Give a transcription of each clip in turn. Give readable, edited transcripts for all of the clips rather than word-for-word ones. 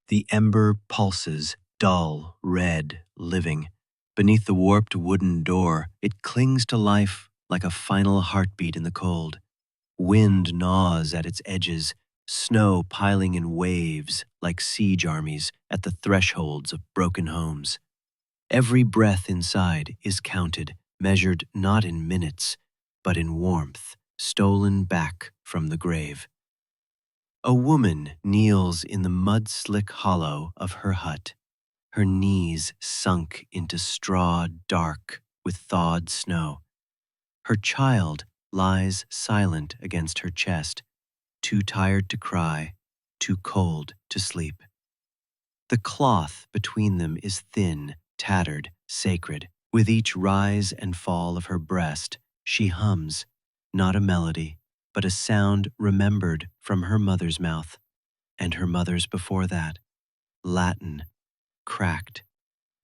The ember pulses, dull, red, living. Beneath the warped wooden door, it clings to life like a final heartbeat in the cold. Wind gnaws at its edges, snow piling in waves like siege armies at the thresholds of broken homes. Every breath inside is counted, measured not in minutes, but in warmth, stolen back from the grave. A woman kneels in the mud-slick hollow of her hut, her knees sunk into straw dark with thawed snow. Her child lies silent against her chest, too tired to cry, too cold to sleep. The cloth between them is thin, tattered, sacred. With each rise and fall of her breast, she hums, not a melody, but a sound remembered from her mother's mouth, and her mother's before that, Latin, cracked,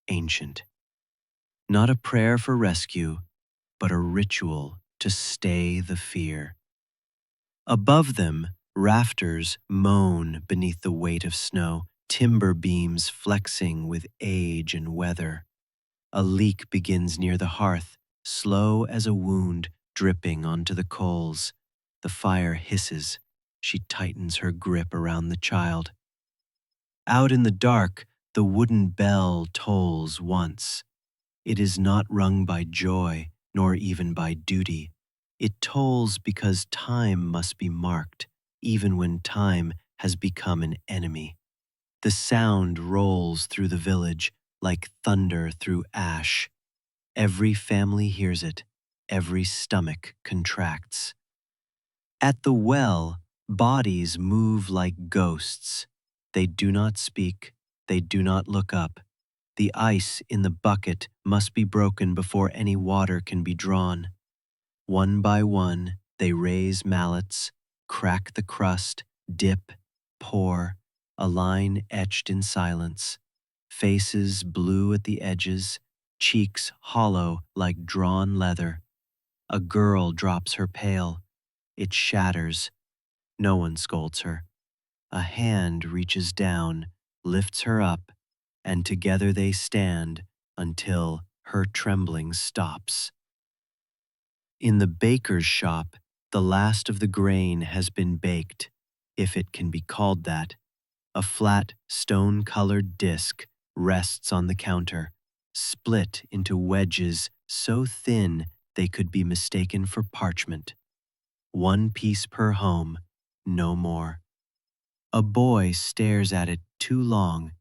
ancient. Not a prayer for rescue, but a ritual to stay the fear. Above them, rafters moan beneath the weight of snow, timber beams flexing with age and weather. A leak begins near the hearth, slow as a wound dripping onto the coals. The fire hisses. She tightens her grip around the child. Out in the dark, the wooden bell tolls once. It is not rung by joy, nor even by duty. It tolls because time must be marked, even when time has become an enemy. The sound rolls through the village like thunder through ash. Every family hears it. Every stomach contracts. At the well, bodies move like ghosts. They do not speak. They do not look up. The ice in the bucket must be broken before any water can be drawn. One by one, they raise mallets, crack the crust, dip, pour, a line etched in silence, faces blue at the edges, cheeks hollow like drawn leather. A girl drops her pail. It shatters. No one scolds her. A hand reaches down, lifts her up, and together they stand until her trembling stops. In the baker's shop, the last of the grain has been baked, if it can be called that. A flat, stone-colored disc rests on the counter, split into wedges so thin they could be mistaken for parchment. One piece per home, no more. A boy stares at it too long,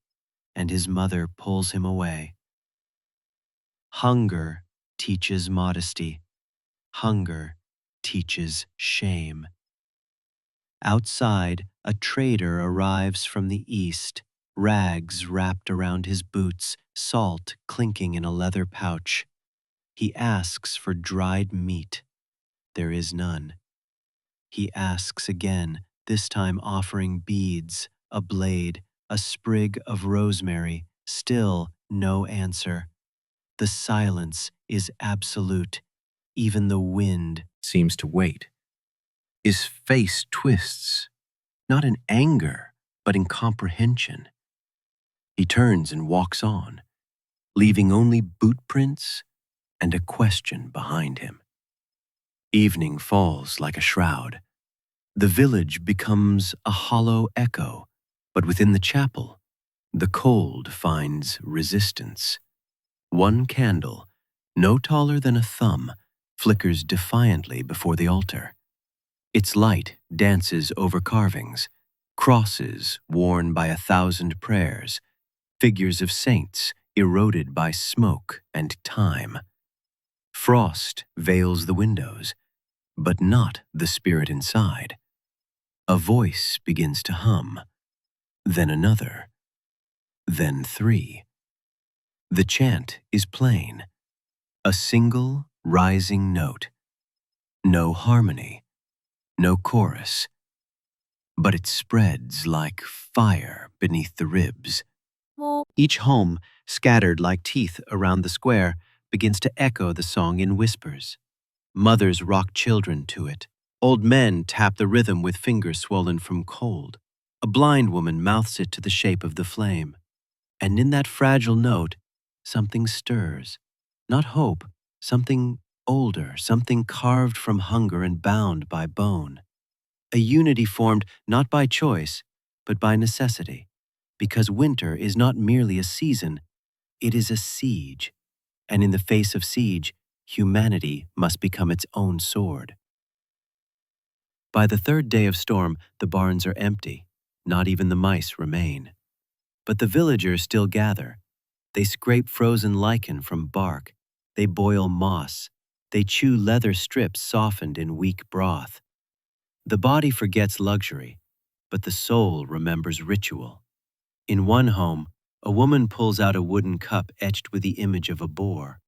and his mother pulls him away. Hunger teaches modesty. Hunger teaches shame. Outside, a trader arrives from the east, rags wrapped around his boots, salt clinking in a leather pouch. He asks for dried meat. There is none. He asks again, this time offering beads, a blade, a sprig of rosemary. Still no answer. The silence is absolute. Even the wind seems to wait. His face twists, not in anger, but in comprehension. He turns and walks on, leaving only boot prints and a question behind him. Evening falls like a shroud. The village becomes a hollow echo, but within the chapel, the cold finds resistance. One candle, no taller than a thumb, flickers defiantly before the altar. Its light dances over carvings, crosses worn by 1,000 prayers, figures of saints eroded by smoke and time. Frost veils the windows, but not the spirit inside. A voice begins to hum, then another, then 3. The chant is plain, a single rising note. No harmony, no chorus, but it spreads like fire beneath the ribs. Each home, scattered like teeth around the square, begins to echo the song in whispers. Mothers rock children to it. Old men tap the rhythm with fingers swollen from cold. A blind woman mouths it to the shape of the flame, and in that fragile note, something stirs. Not hope, something older, something carved from hunger and bound by bone. A unity formed not by choice, but by necessity, because winter is not merely a season, it is a siege, and in the face of siege, humanity must become its own sword. By the third day of storm, the barns are empty. Not even the mice remain. But the villagers still gather. They scrape frozen lichen from bark. They boil moss. They chew leather strips softened in weak broth. The body forgets luxury, but the soul remembers ritual. In one home, a woman pulls out a wooden cup etched with the image of a boar.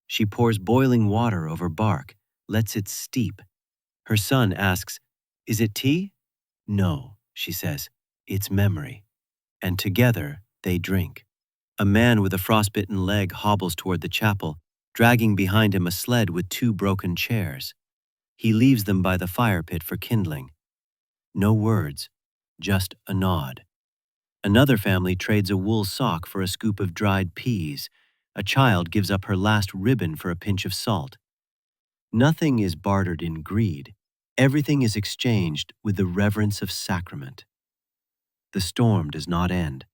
She pours boiling water over bark, lets it steep. Her son asks, "Is it tea?" "No," she says, "it's memory." And together they drink. A man with a frostbitten leg hobbles toward the chapel, dragging behind him a sled with 2 broken chairs. He leaves them by the fire pit for kindling. No words, just a nod. Another family trades a wool sock for a scoop of dried peas. A child gives up her last ribbon for a pinch of salt. Nothing is bartered in greed. Everything is exchanged with the reverence of sacrament. The storm does not end,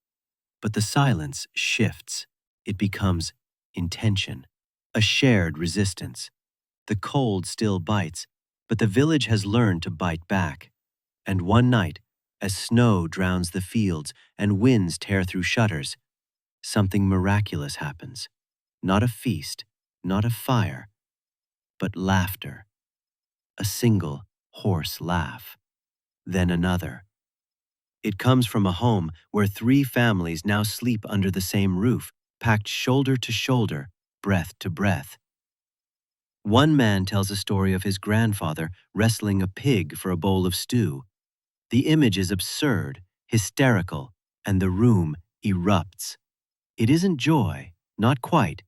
but the silence shifts. It becomes intention, a shared resistance. The cold still bites, but the village has learned to bite back. And one night, as snow drowns the fields and winds tear through shutters, something miraculous happens. Not a feast, not a fire, but laughter. A single, hoarse laugh. Then another. It comes from a home where 3 families now sleep under the same roof, packed shoulder to shoulder, breath to breath. One man tells a story of his grandfather wrestling a pig for a bowl of stew. The image is absurd, hysterical, and the room erupts. It isn't joy, not quite,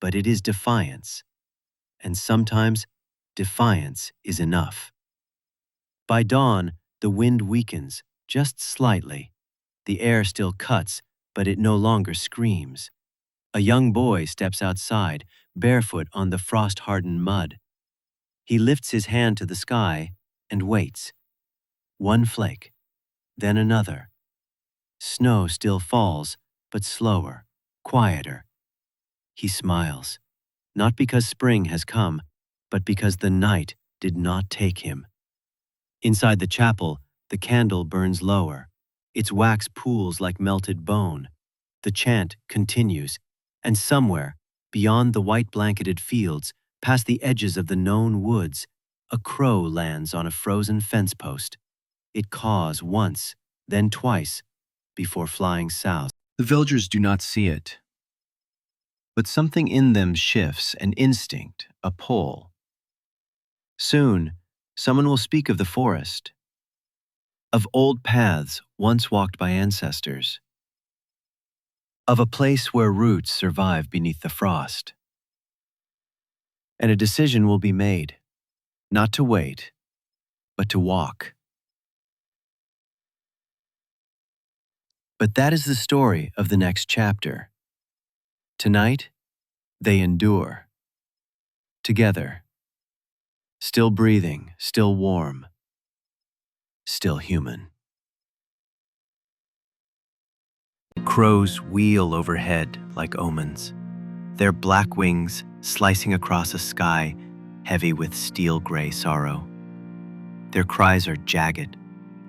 but it is defiance. And sometimes, defiance is enough. By dawn, the wind weakens, just slightly. The air still cuts, but it no longer screams. A young boy steps outside, barefoot on the frost-hardened mud. He lifts his hand to the sky and waits. One flake, then another. Snow still falls, but slower, quieter. He smiles, not because spring has come, but because the night did not take him. Inside the chapel, the candle burns lower. Its wax pools like melted bone. The chant continues, and somewhere, beyond the white-blanketed fields, past the edges of the known woods, a crow lands on a frozen fence post. It caws once, then twice, before flying south. The villagers do not see it, but something in them shifts, an instinct, a pull. Soon, someone will speak of the forest, of old paths once walked by ancestors, of a place where roots survive beneath the frost. And a decision will be made, not to wait, but to walk. But that is the story of the next chapter. Tonight, they endure. Together. Still breathing, still warm, still human. Crows wheel overhead like omens, their black wings slicing across a sky heavy with steel-gray sorrow. Their cries are jagged,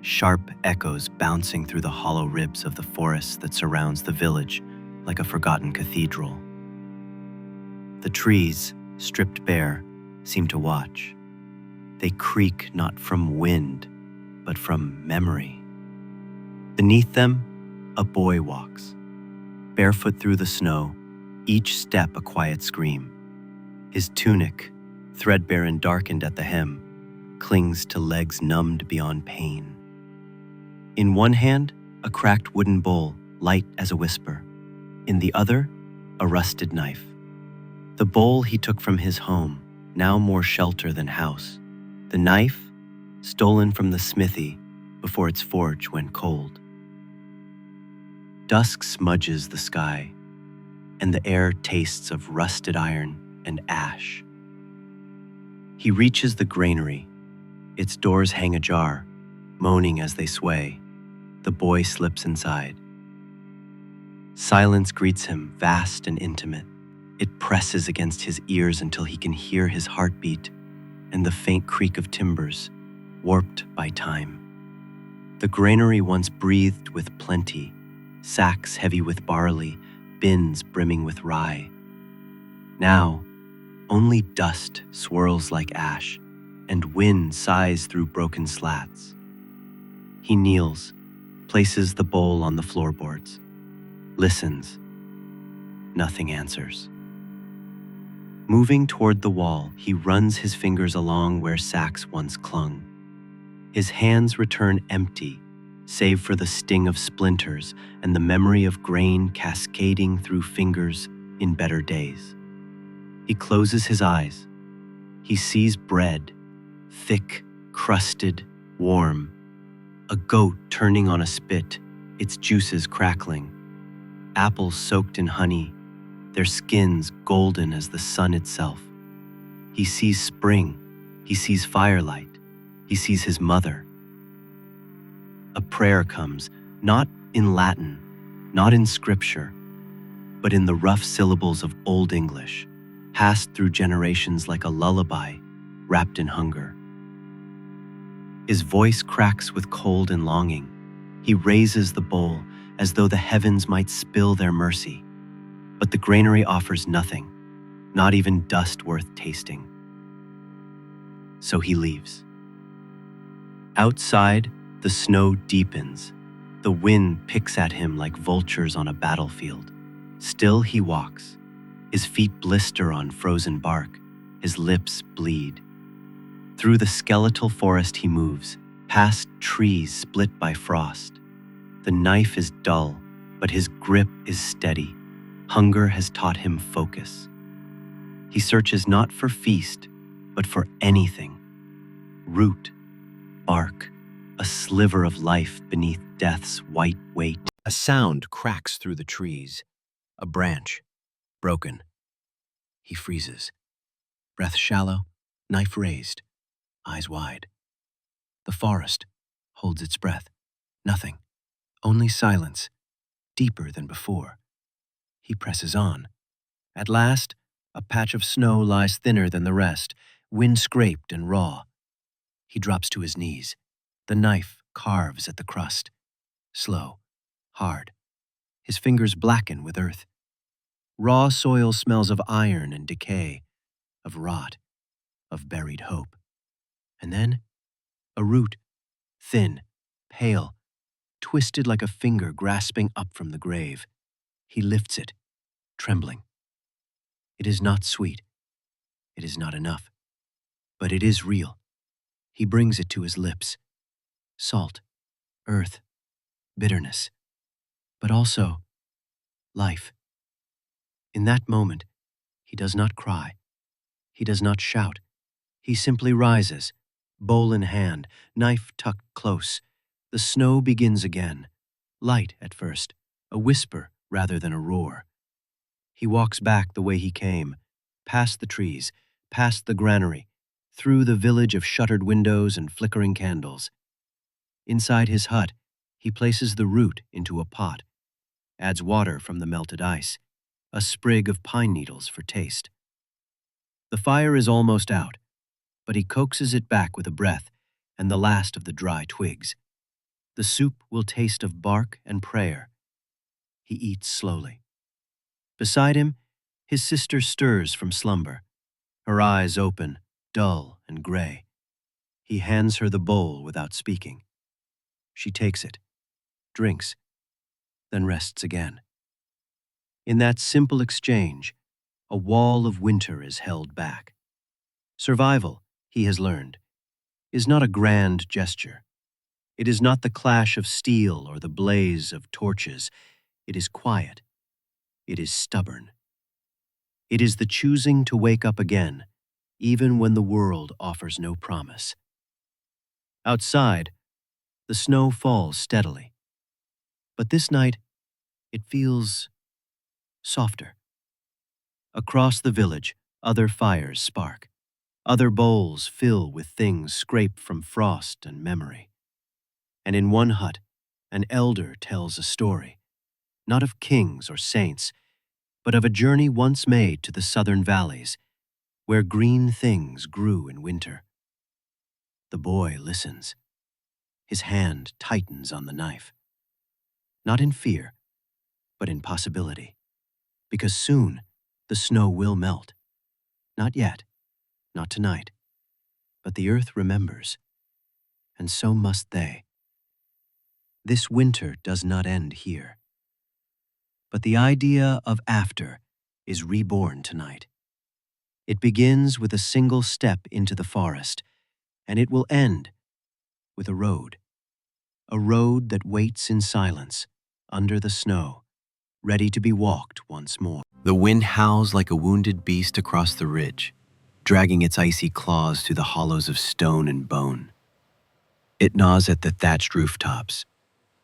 sharp echoes bouncing through the hollow ribs of the forest that surrounds the village like a forgotten cathedral. The trees, stripped bare, seem to watch. They creak not from wind, but from memory. Beneath them, a boy walks, barefoot through the snow, each step a quiet scream. His tunic, threadbare and darkened at the hem, clings to legs numbed beyond pain. In one hand, a cracked wooden bowl, light as a whisper. In the other, a rusted knife. The bowl he took from his home, now more shelter than house. The knife, stolen from the smithy before its forge went cold. Dusk smudges the sky, and the air tastes of rusted iron and ash. He reaches the granary. Its doors hang ajar, moaning as they sway. The boy slips inside. Silence greets him, vast and intimate. It presses against his ears until he can hear his heartbeat and the faint creak of timbers, warped by time. The granary once breathed with plenty, sacks heavy with barley, bins brimming with rye. Now, only dust swirls like ash, and wind sighs through broken slats. He kneels, places the bowl on the floorboards, listens. Nothing answers. Moving toward the wall, he runs his fingers along where sacks once clung. His hands return empty, save for the sting of splinters and the memory of grain cascading through fingers in better days. He closes his eyes. He sees bread, thick, crusted, warm. A goat turning on a spit, its juices crackling. Apples soaked in honey, their skins golden as the sun itself. He sees spring. He sees firelight. He sees his mother. A prayer comes, not in Latin, not in scripture, but in the rough syllables of Old English, passed through generations like a lullaby, wrapped in hunger. His voice cracks with cold and longing. He raises the bowl as though the heavens might spill their mercy. But the granary offers nothing, not even dust worth tasting. So he leaves. Outside, the snow deepens. The wind picks at him like vultures on a battlefield. Still he walks. His feet blister on frozen bark. His lips bleed. Through the skeletal forest he moves, past trees split by frost. The knife is dull, but his grip is steady. Hunger has taught him focus. He searches not for feast, but for anything. Root, bark, a sliver of life beneath death's white weight. A sound cracks through the trees. A branch, broken. He freezes. Breath shallow, knife raised, eyes wide. The forest holds its breath. Nothing, only silence, deeper than before. He presses on. At last, a patch of snow lies thinner than the rest, wind-scraped and raw. He drops to his knees. The knife carves at the crust. Slow, hard. His fingers blacken with earth. Raw soil smells of iron and decay, of rot, of buried hope. And then, a root, thin, pale, twisted like a finger grasping up from the grave. He lifts it, trembling. It is not sweet. It is not enough. But it is real. He brings it to his lips. Salt, earth, bitterness, but also life. In that moment, he does not cry. He does not shout. He simply rises, bowl in hand, knife tucked close. The snow begins again, light at first, a whisper rather than a roar. He walks back the way he came, past the trees, past the granary, through the village of shuttered windows and flickering candles. Inside his hut, he places the root into a pot, adds water from the melted ice, a sprig of pine needles for taste. The fire is almost out, but he coaxes it back with a breath and the last of the dry twigs. The soup will taste of bark and prayer. He eats slowly. Beside him, his sister stirs from slumber, her eyes open, dull and gray. He hands her the bowl without speaking. She takes it, drinks, then rests again. In that simple exchange, a wall of winter is held back. Survival, he has learned, is not a grand gesture. It is not the clash of steel or the blaze of torches. It is quiet. It is stubborn. It is the choosing to wake up again, even when the world offers no promise. Outside, The snow falls steadily. But this night, it feels softer. Across the village, other fires spark. Other bowls fill with things scraped from frost and memory. And in one hut, an elder tells a story, not of kings or saints, but of a journey once made to the southern valleys, where green things grew in winter. The boy listens. His hand tightens on the knife. Not in fear, but in possibility. Because soon, the snow will melt. Not yet, not tonight. But the earth remembers, and so must they. This winter does not end here. But the idea of after is reborn tonight. It begins with a single step into the forest, and it will end with a road that waits in silence under the snow, ready to be walked once more. The wind howls like a wounded beast across the ridge, dragging its icy claws through the hollows of stone and bone. It gnaws at the thatched rooftops,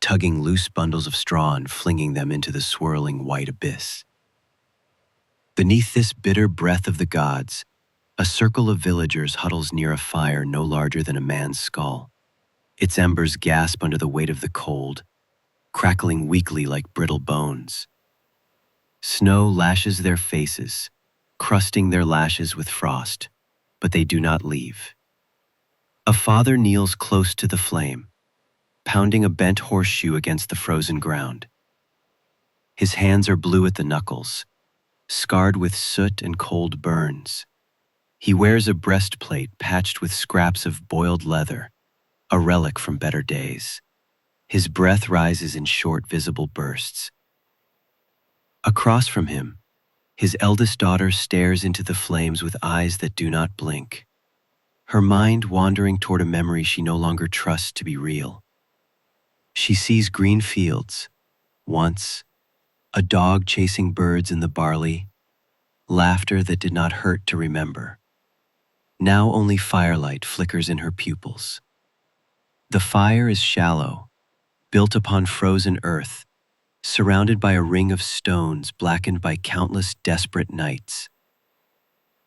tugging loose bundles of straw and flinging them into the swirling white abyss. Beneath this bitter breath of the gods, a circle of villagers huddles near a fire no larger than a man's skull. Its embers gasp under the weight of the cold, crackling weakly like brittle bones. Snow lashes their faces, crusting their lashes with frost, but they do not leave. A father kneels close to the flame, pounding a bent horseshoe against the frozen ground. His hands are blue at the knuckles, scarred with soot and cold burns. He wears a breastplate patched with scraps of boiled leather, a relic from better days. His breath rises in short, visible bursts. Across from him, his eldest daughter stares into the flames with eyes that do not blink, her mind wandering toward a memory she no longer trusts to be real. She sees green fields, once, a dog chasing birds in the barley, laughter that did not hurt to remember. Now only firelight flickers in her pupils. The fire is shallow, built upon frozen earth, surrounded by a ring of stones blackened by countless desperate nights.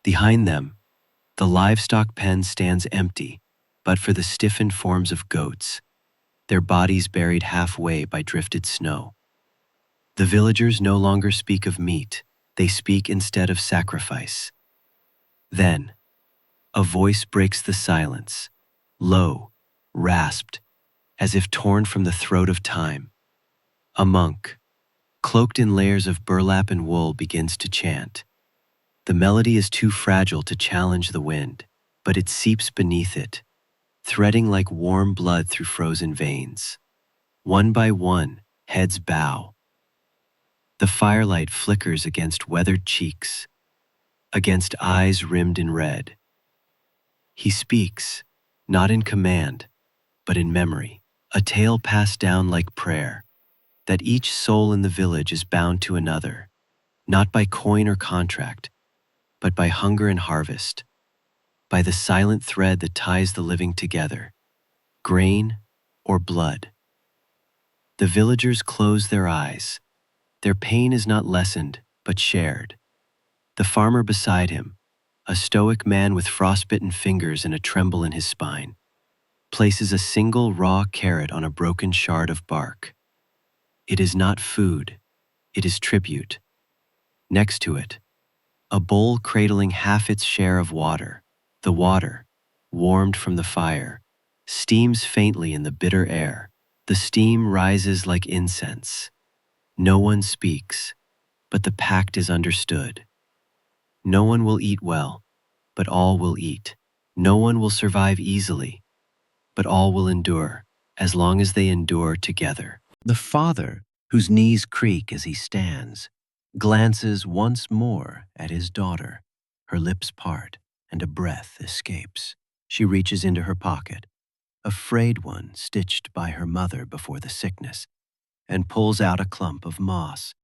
Behind them, the livestock pen stands empty, but for the stiffened forms of goats, their bodies buried halfway by drifted snow. The villagers no longer speak of meat, they speak instead of sacrifice. Then, a voice breaks the silence, low, rasped, as if torn from the throat of time. A monk, cloaked in layers of burlap and wool, begins to chant. The melody is too fragile to challenge the wind, but it seeps beneath it, threading like warm blood through frozen veins. One by one, heads bow. The firelight flickers against weathered cheeks, against eyes rimmed in red. He speaks, not in command, but in memory, a tale passed down like prayer, that each soul in the village is bound to another, not by coin or contract, but by hunger and harvest, by the silent thread that ties the living together, grain or blood. The villagers close their eyes. Their pain is not lessened, but shared. The farmer beside him, a stoic man with frostbitten fingers and a tremble in his spine, places a single raw carrot on a broken shard of bark. It is not food, it is tribute. Next to it, a bowl cradling half its share of water. The water, warmed from the fire, steams faintly in the bitter air. The steam rises like incense. No one speaks, but the pact is understood. No one will eat well, but all will eat. No one will survive easily, but all will endure, as long as they endure together. The father, whose knees creak as he stands, glances once more at his daughter. Her lips part, and a breath escapes. She reaches into her pocket, a frayed one stitched by her mother before the sickness, and pulls out a clump of moss.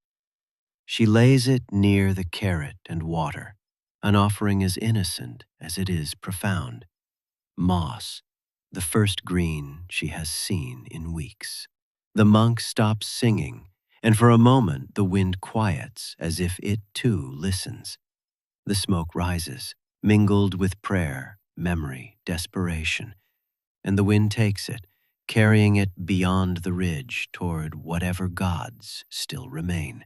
She lays it near the carrot and water, an offering as innocent as it is profound. Moss, the first green she has seen in weeks. The monk stops singing, and for a moment the wind quiets as if it too listens. The smoke rises, mingled with prayer, memory, desperation, and the wind takes it, carrying it beyond the ridge toward whatever gods still remain.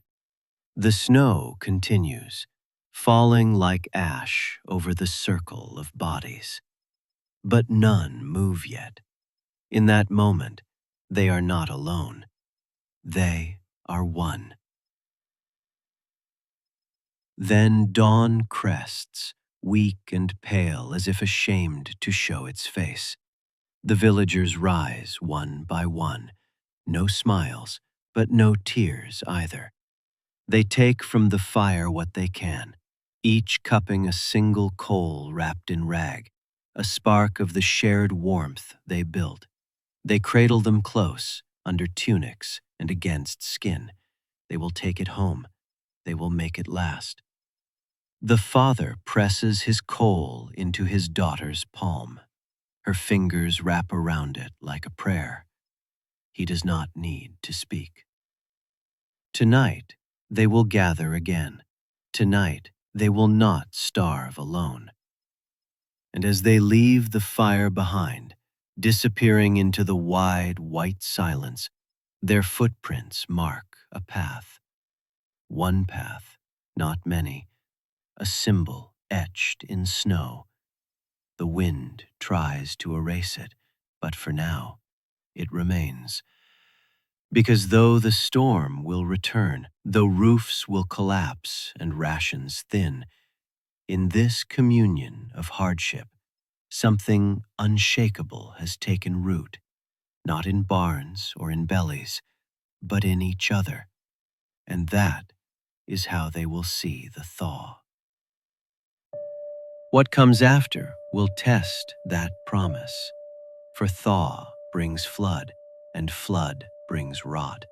The snow continues, falling like ash over the circle of bodies. But none move yet. In that moment, they are not alone. They are one. Then dawn crests, weak and pale as if ashamed to show its face. The villagers rise one by one, no smiles, but no tears either. They take from the fire what they can, each cupping a single coal wrapped in rag, a spark of the shared warmth they built. They cradle them close, under tunics and against skin. They will take it home. They will make it last. The father presses his coal into his daughter's palm. Her fingers wrap around it like a prayer. He does not need to speak. Tonight, they will gather again. Tonight, they will not starve alone. And as they leave the fire behind, disappearing into the wide, white silence, their footprints mark a path. One path, not many, a symbol etched in snow. The wind tries to erase it, but for now, it remains. Because though the storm will return, though roofs will collapse and rations thin, in this communion of hardship, something unshakable has taken root, not in barns or in bellies, but in each other. And that is how they will see the thaw. What comes after will test that promise, for thaw brings flood, and flood brings rot.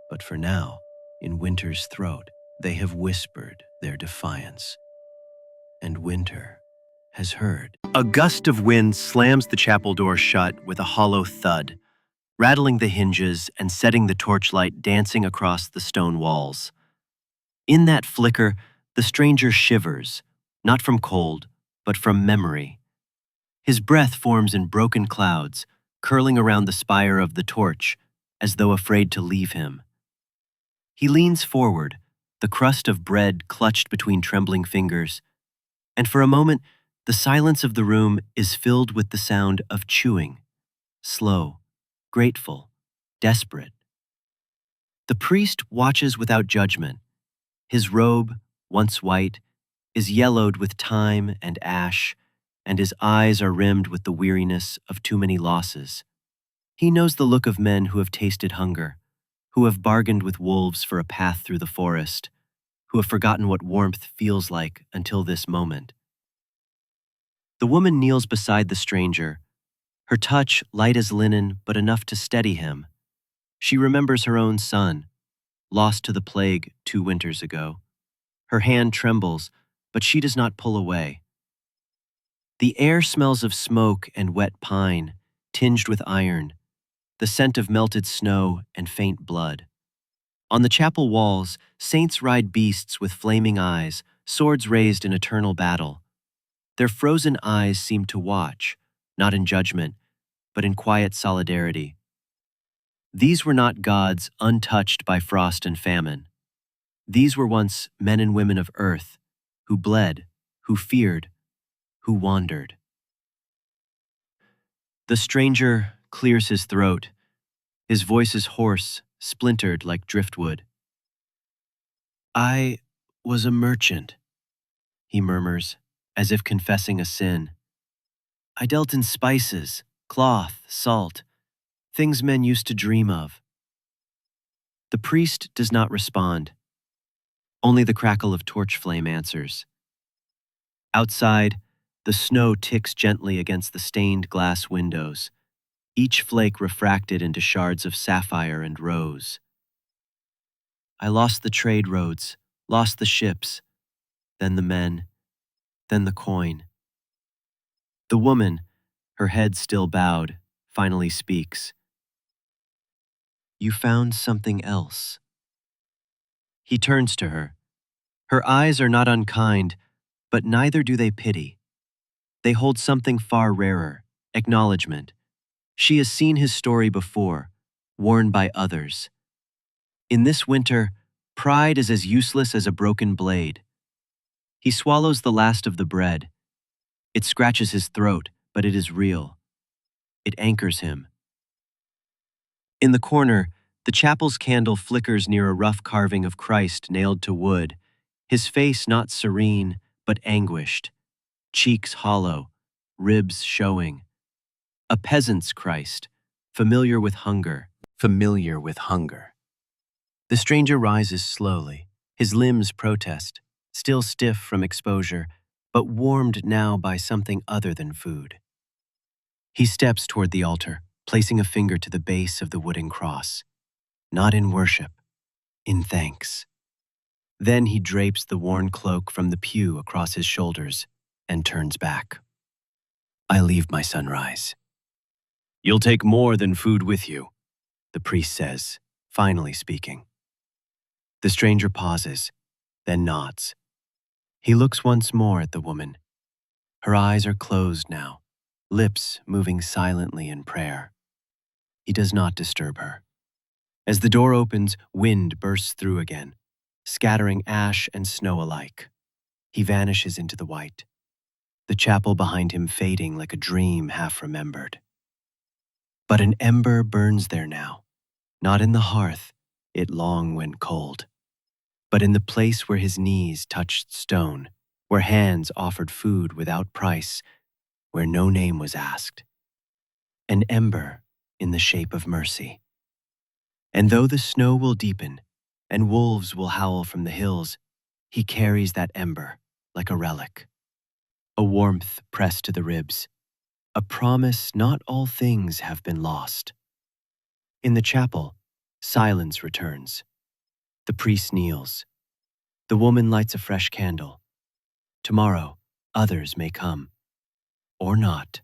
But for now, in winter's throat, they have whispered their defiance, and winter has heard. A gust of wind slams the chapel door shut with a hollow thud, rattling the hinges and setting the torchlight dancing across the stone walls. In that flicker, the stranger shivers, not from cold, but from memory. His breath forms in broken clouds, curling around the spire of the torch, as though afraid to leave him. He leans forward, the crust of bread clutched between trembling fingers, and for a moment, the silence of the room is filled with the sound of chewing, slow, grateful, desperate. The priest watches without judgment. His robe, once white, is yellowed with time and ash, and his eyes are rimmed with the weariness of too many losses. He knows the look of men who have tasted hunger, who have bargained with wolves for a path through the forest, who have forgotten what warmth feels like until this moment. The woman kneels beside the stranger, her touch light as linen but enough to steady him. She remembers her own son, lost to the plague 2 winters ago. Her hand trembles, but she does not pull away. The air smells of smoke and wet pine, tinged with iron, the scent of melted snow and faint blood. On the chapel walls, saints ride beasts with flaming eyes, swords raised in eternal battle. Their frozen eyes seem to watch, not in judgment, but in quiet solidarity. These were not gods untouched by frost and famine. These were once men and women of earth, who bled, who feared, who wandered. The stranger clears his throat. His voice is hoarse, splintered like driftwood. "I was a merchant," he murmurs, as if confessing a sin. "I dealt in spices, cloth, salt, things men used to dream of." The priest does not respond. Only the crackle of torch flame answers. Outside, the snow ticks gently against the stained glass windows, each flake refracted into shards of sapphire and rose. "I lost the trade roads, lost the ships, then the men, then the coin." The woman, her head still bowed, finally speaks. "You found something else." He turns to her. Her eyes are not unkind, but neither do they pity. They hold something far rarer, acknowledgement. She has seen his story before, worn by others. In this winter, pride is as useless as a broken blade. He swallows the last of the bread. It scratches his throat, but it is real. It anchors him. In the corner, the chapel's candle flickers near a rough carving of Christ nailed to wood, his face not serene, but anguished, cheeks hollow, ribs showing. A peasant's Christ, familiar with hunger. The stranger rises slowly, his limbs protest, still stiff from exposure, but warmed now by something other than food. He steps toward the altar, placing a finger to the base of the wooden cross, not in worship, in thanks. Then he drapes the worn cloak from the pew across his shoulders and turns back. "I leave my sunrise." "You'll take more than food with you," the priest says, finally speaking. The stranger pauses, then nods. He looks once more at the woman. Her eyes are closed now, lips moving silently in prayer. He does not disturb her. As the door opens, wind bursts through again, scattering ash and snow alike. He vanishes into the white, the chapel behind him fading like a dream half remembered. But an ember burns there now, not in the hearth, it long went cold, but in the place where his knees touched stone, where hands offered food without price, where no name was asked. An ember in the shape of mercy. And though the snow will deepen, and wolves will howl from the hills, he carries that ember like a relic. A warmth pressed to the ribs, a promise not all things have been lost. In the chapel, silence returns. The priest kneels. The woman lights a fresh candle. Tomorrow, others may come. Or not.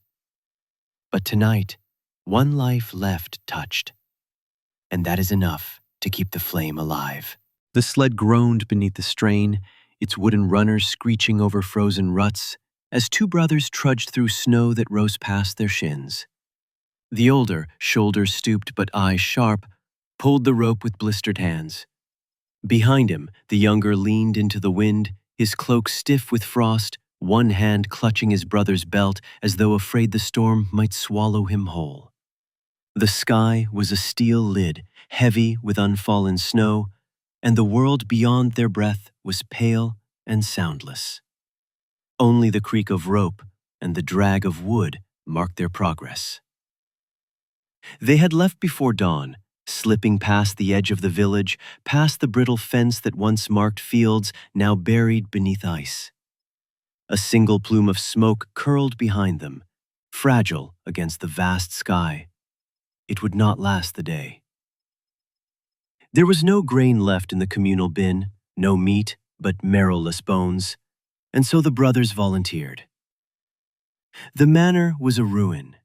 But tonight, one life left touched. And that is enough to keep the flame alive. The sled groaned beneath the strain, its wooden runners screeching over frozen ruts, as two brothers trudged through snow that rose past their shins. The older, shoulders stooped but eyes sharp, pulled the rope with blistered hands. Behind him, the younger leaned into the wind, his cloak stiff with frost, one hand clutching his brother's belt as though afraid the storm might swallow him whole. The sky was a steel lid, heavy with unfallen snow, and the world beyond their breath was pale and soundless. Only the creak of rope and the drag of wood marked their progress. They had left before dawn, slipping past the edge of the village, past the brittle fence that once marked fields, now buried beneath ice. A single plume of smoke curled behind them, fragile against the vast sky. It would not last the day. There was no grain left in the communal bin, no meat, but marrowless bones, and so the brothers volunteered. The manor was a ruin,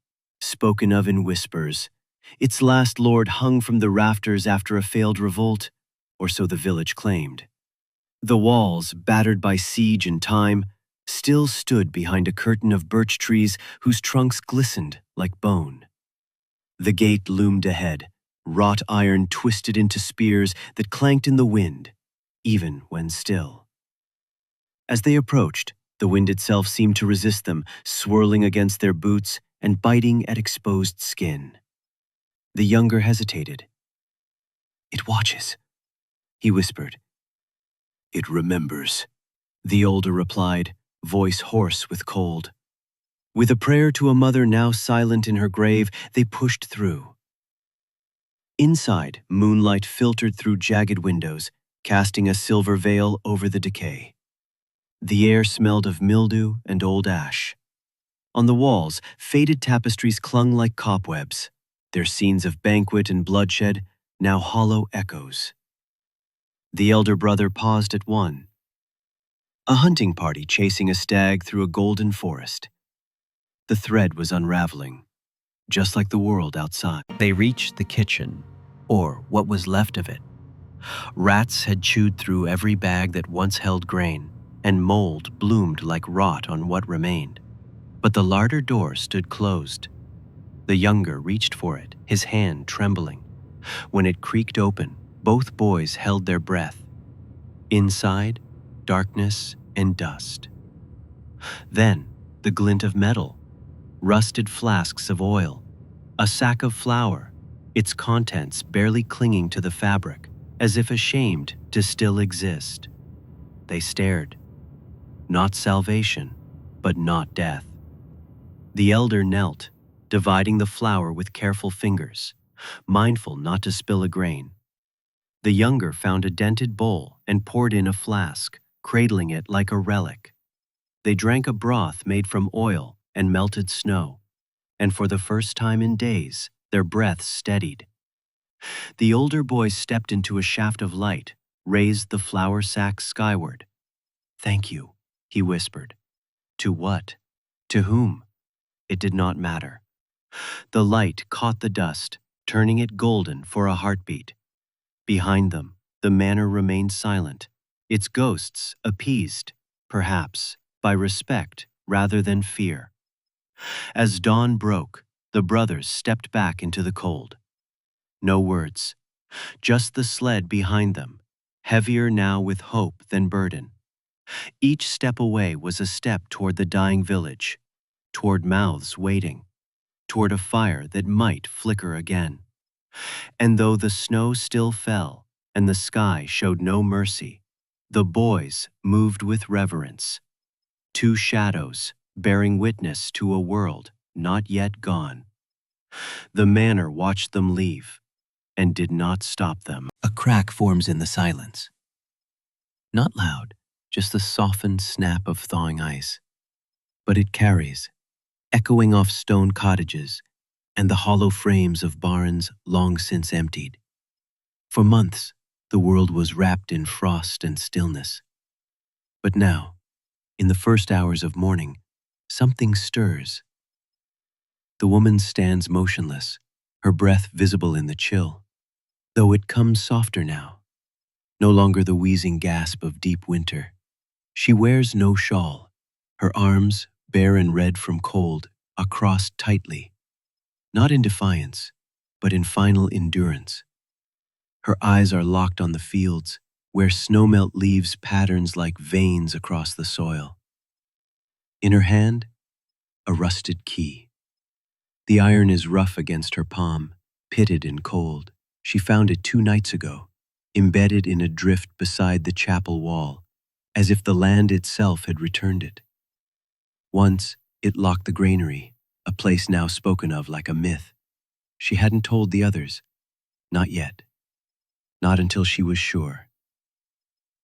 spoken of in whispers. Its last lord hung from the rafters after a failed revolt, or so the village claimed. The walls, battered by siege and time, still stood behind a curtain of birch trees whose trunks glistened like bone. The gate loomed ahead, wrought iron twisted into spears that clanked in the wind, even when still. As they approached, the wind itself seemed to resist them, swirling against their boots and biting at exposed skin. The younger hesitated. "It watches," he whispered. "It remembers," the older replied, voice hoarse with cold. With a prayer to a mother now silent in her grave, they pushed through. Inside, moonlight filtered through jagged windows, casting a silver veil over the decay. The air smelled of mildew and old ash. On the walls, faded tapestries clung like cobwebs, their scenes of banquet and bloodshed now hollow echoes. The elder brother paused at one. A hunting party chasing a stag through a golden forest. The thread was unraveling. just like the world outside. They reached the kitchen, or what was left of it. Rats had chewed through every bag that once held grain, and mold bloomed like rot on what remained. But the larder door stood closed. The younger reached for it, his hand trembling. When it creaked open, both boys held their breath. Inside, darkness and dust. Then, the glint of metal, rusted flasks of oil, a sack of flour, its contents barely clinging to the fabric, as if ashamed to still exist. They stared. Not salvation, but not death. The elder knelt, dividing the flour with careful fingers, mindful not to spill a grain. The younger found a dented bowl and poured in a flask, cradling it like a relic. They drank a broth made from oil and melted snow, and for the first time in days, their breaths steadied. The older boy stepped into a shaft of light, raised the flour sack skyward. "Thank you," he whispered. To what? To whom? It did not matter. The light caught the dust, turning it golden for a heartbeat. Behind them, the manor remained silent, its ghosts appeased, perhaps, by respect rather than fear. As dawn broke, the brothers stepped back into the cold. No words, just the sled behind them, heavier now with hope than burden. Each step away was a step toward the dying village, toward mouths waiting, toward a fire that might flicker again. And though the snow still fell and the sky showed no mercy, the boys moved with reverence. Two shadows bearing witness to a world not yet gone. The manor watched them leave and did not stop them. A crack forms in the silence. Not loud, just the softened snap of thawing ice. But it carries, echoing off stone cottages and the hollow frames of barns long since emptied. For months, the world was wrapped in frost and stillness. But now, in the first hours of morning, something stirs. The woman stands motionless, her breath visible in the chill, though it comes softer now, no longer the wheezing gasp of deep winter. She wears no shawl, her arms, bare and red from cold, are crossed tightly, not in defiance, but in final endurance. Her eyes are locked on the fields, where snowmelt leaves patterns like veins across the soil. In her hand, a rusted key. The iron is rough against her palm, pitted and cold. She found it 2 nights ago, embedded in a drift beside the chapel wall, as if the land itself had returned it. Once, it locked the granary, a place now spoken of like a myth. She hadn't told the others. Not yet. Not until she was sure.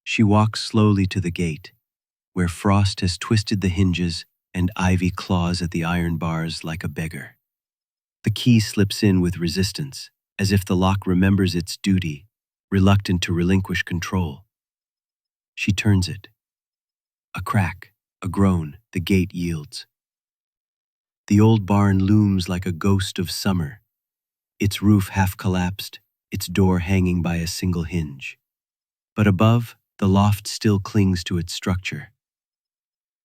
She walks slowly to the gate, where frost has twisted the hinges and ivy claws at the iron bars like a beggar. The key slips in with resistance, as if the lock remembers its duty, reluctant to relinquish control. She turns it. A crack, a groan, the gate yields. The old barn looms like a ghost of summer, its roof half collapsed, its door hanging by a single hinge. But above, the loft still clings to its structure.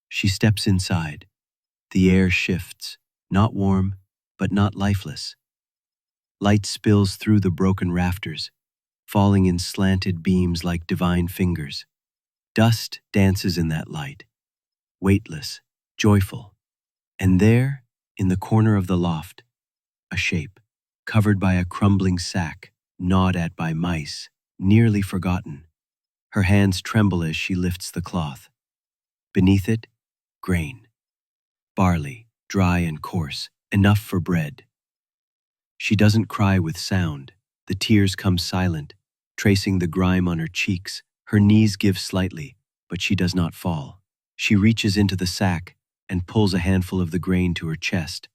She steps inside. The air shifts, not warm, but not lifeless. Light spills through the broken rafters, falling in slanted beams like divine fingers. Dust dances in that light, weightless, joyful. And there, in the corner of the loft, a shape, covered by a crumbling sack, gnawed at by mice, nearly forgotten. Her hands tremble as she lifts the cloth. Beneath it, grain. Barley, dry and coarse, enough for bread. She doesn't cry with sound. The tears come silent, tracing the grime on her cheeks. Her knees give slightly, but she does not fall. She reaches into the sack and pulls a handful of the grain to her chest.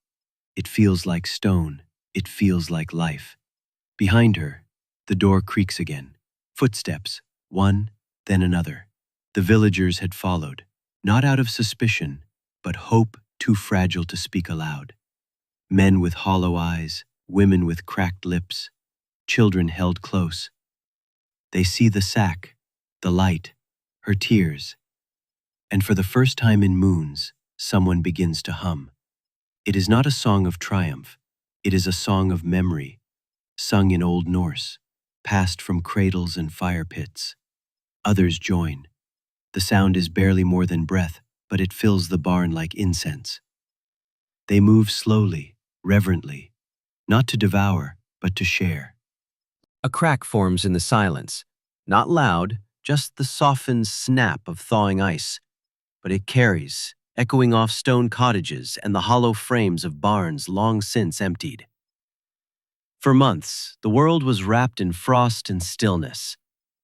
It feels like stone. It feels like life. Behind her, the door creaks again. Footsteps, one, then another. The villagers had followed, not out of suspicion, but hope too fragile to speak aloud. Men with hollow eyes, women with cracked lips, children held close. They see the sack, the light, her tears, and for the first time in moons, someone begins to hum. It is not a song of triumph, it is a song of memory, sung in Old Norse, passed from cradles and fire pits. Others join. The sound is barely more than breath, but it fills the barn like incense. They move slowly, reverently, not to devour, but to share. A crack forms in the silence, not loud, just the softened snap of thawing ice, but it carries, echoing off stone cottages and the hollow frames of barns long since emptied. For months, the world was wrapped in frost and stillness,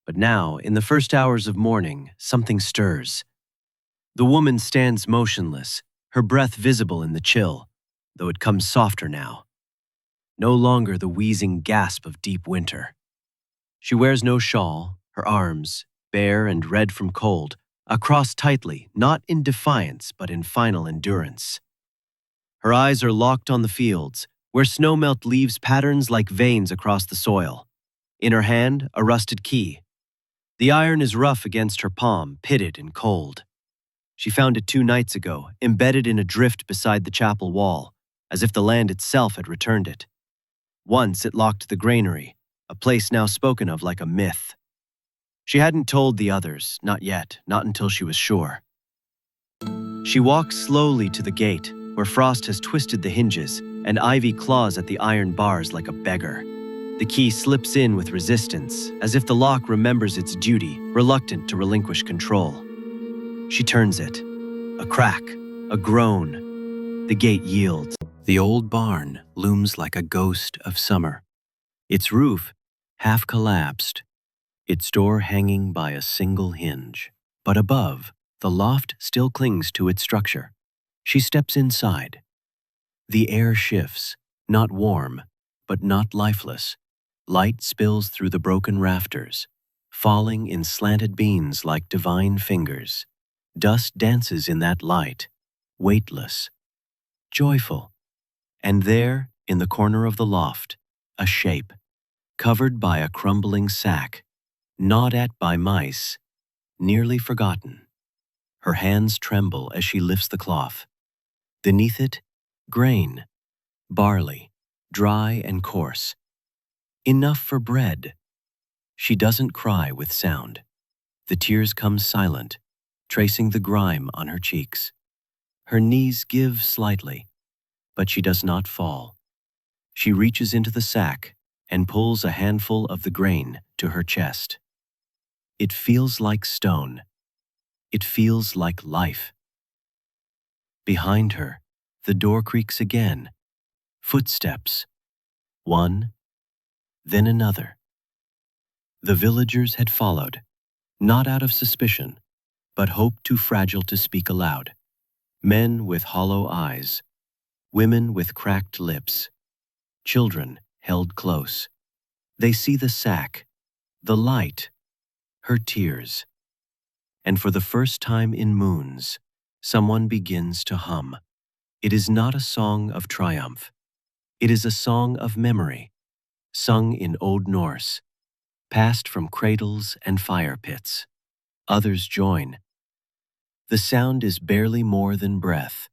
but now, in the first hours of morning, something stirs. The woman stands motionless, her breath visible in the chill, though it comes softer now. No longer the wheezing gasp of deep winter. She wears no shawl, her arms, bare and red from cold, are crossed tightly, not in defiance but in final endurance. Her eyes are locked on the fields, where snowmelt leaves patterns like veins across the soil. In her hand, a rusted key. The iron is rough against her palm, pitted and cold. She found it 2 nights ago, embedded in a drift beside the chapel wall, as if the land itself had returned it. Once it locked the granary, a place now spoken of like a myth. She hadn't told the others, not yet, not until she was sure. She walks slowly to the gate, where frost has twisted the hinges and ivy claws at the iron bars like a beggar. The key slips in with resistance, as if the lock remembers its duty, reluctant to relinquish control. She turns it. A crack, a groan. The gate yields. The old barn looms like a ghost of summer. Its roof half collapsed, its door hanging by a single hinge. But above, the loft still clings to its structure. She steps inside. The air shifts, not warm, but not lifeless. Light spills through the broken rafters, falling in slanted beams like divine fingers. Dust dances in that light, weightless, joyful. And there, in the corner of the loft, a shape, covered by a crumbling sack, gnawed at by mice, nearly forgotten. Her hands tremble as she lifts the cloth. Beneath it, grain, barley, dry and coarse. Enough for bread. She doesn't cry with sound. The tears come silent, tracing the grime on her cheeks. Her knees give slightly, but she does not fall. She reaches into the sack and pulls a handful of the grain to her chest. It feels like stone. It feels like life. Behind her, the door creaks again. Footsteps. One, then another. The villagers had followed, not out of suspicion, but hope too fragile to speak aloud. Men with hollow eyes, women with cracked lips, children held close. They see the sack, the light, her tears. And for the first time in moons, someone begins to hum. It is not a song of triumph. It is a song of memory, sung in Old Norse, passed from cradles and fire pits. Others join. The sound is barely more than breath,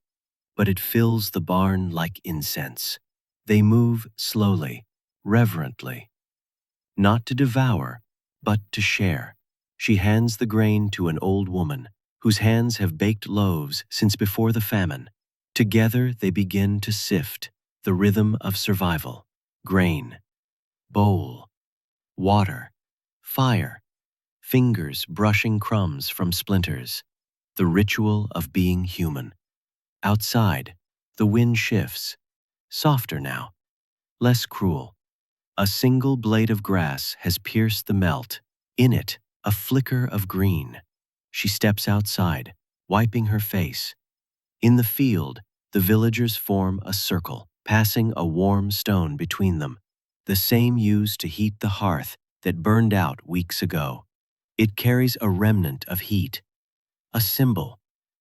but it fills the barn like incense. They move slowly, reverently, not to devour, but to share. She hands the grain to an old woman, whose hands have baked loaves since before the famine. Together they begin to sift the rhythm of survival. Grain, bowl, water, fire, fingers brushing crumbs from splinters. The ritual of being human. Outside, the wind shifts, softer now, less cruel. A single blade of grass has pierced the melt. In it, a flicker of green. She steps outside, wiping her face. In the field, the villagers form a circle, passing a warm stone between them, the same used to heat the hearth that burned out weeks ago. It carries a remnant of heat, a symbol.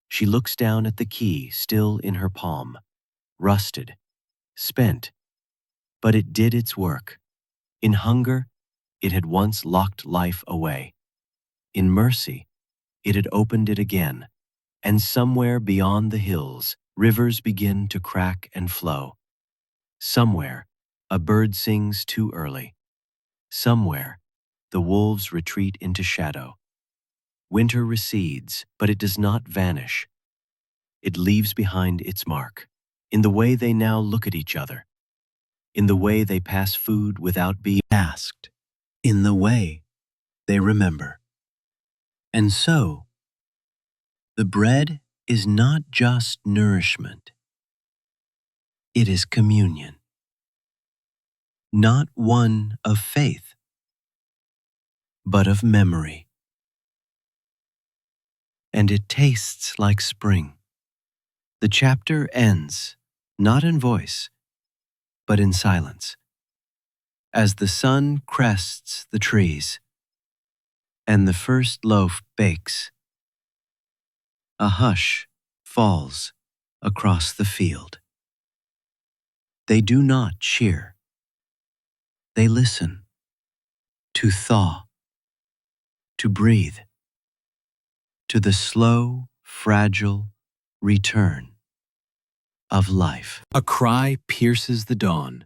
She looks down at the key still in her palm, rusted, spent. But it did its work. In hunger, it had once locked life away. In mercy, it had opened it again. And somewhere beyond the hills, rivers begin to crack and flow. Somewhere, a bird sings too early. Somewhere, the wolves retreat into shadow. Winter recedes, but it does not vanish. It leaves behind its mark, in the way they now look at each other, in the way they pass food without being asked, in the way they remember. And so, the bread is not just nourishment, it is communion. Not one of faith, but of memory. And it tastes like spring. The chapter ends, not in voice, but in silence, as the sun crests the trees, and the first loaf bakes. A hush falls across the field. They do not cheer. They listen, to thaw, to breathe, to the slow, fragile return of life. A cry pierces the dawn,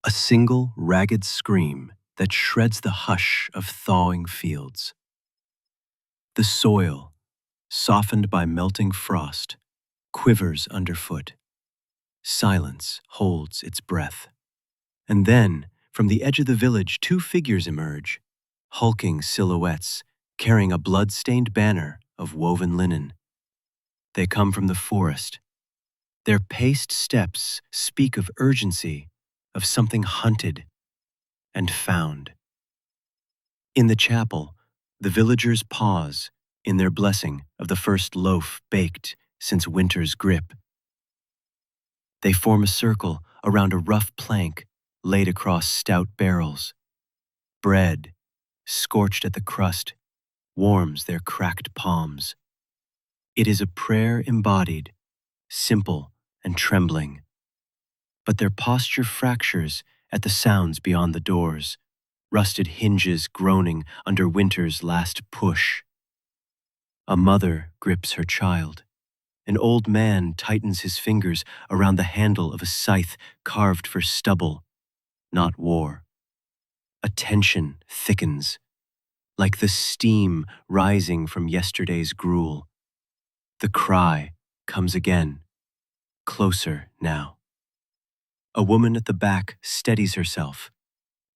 a single ragged scream that shreds the hush of thawing fields. The soil, softened by melting frost, quivers underfoot. Silence holds its breath. And then, from the edge of the village, two figures emerge, hulking silhouettes, carrying a blood-stained banner of woven linen. They come from the forest. Their paced steps speak of urgency, of something hunted and found. In the chapel, the villagers pause in their blessing of the first loaf baked since winter's grip. They form a circle around a rough plank laid across stout barrels. Bread, scorched at the crust, warms their cracked palms. It is a prayer embodied, simple and trembling. But their posture fractures at the sounds beyond the doors, rusted hinges groaning under winter's last push. A mother grips her child. An old man tightens his fingers around the handle of a scythe carved for stubble, not war. A tension thickens, like the steam rising from yesterday's gruel. The cry comes again, closer now. A woman at the back steadies herself.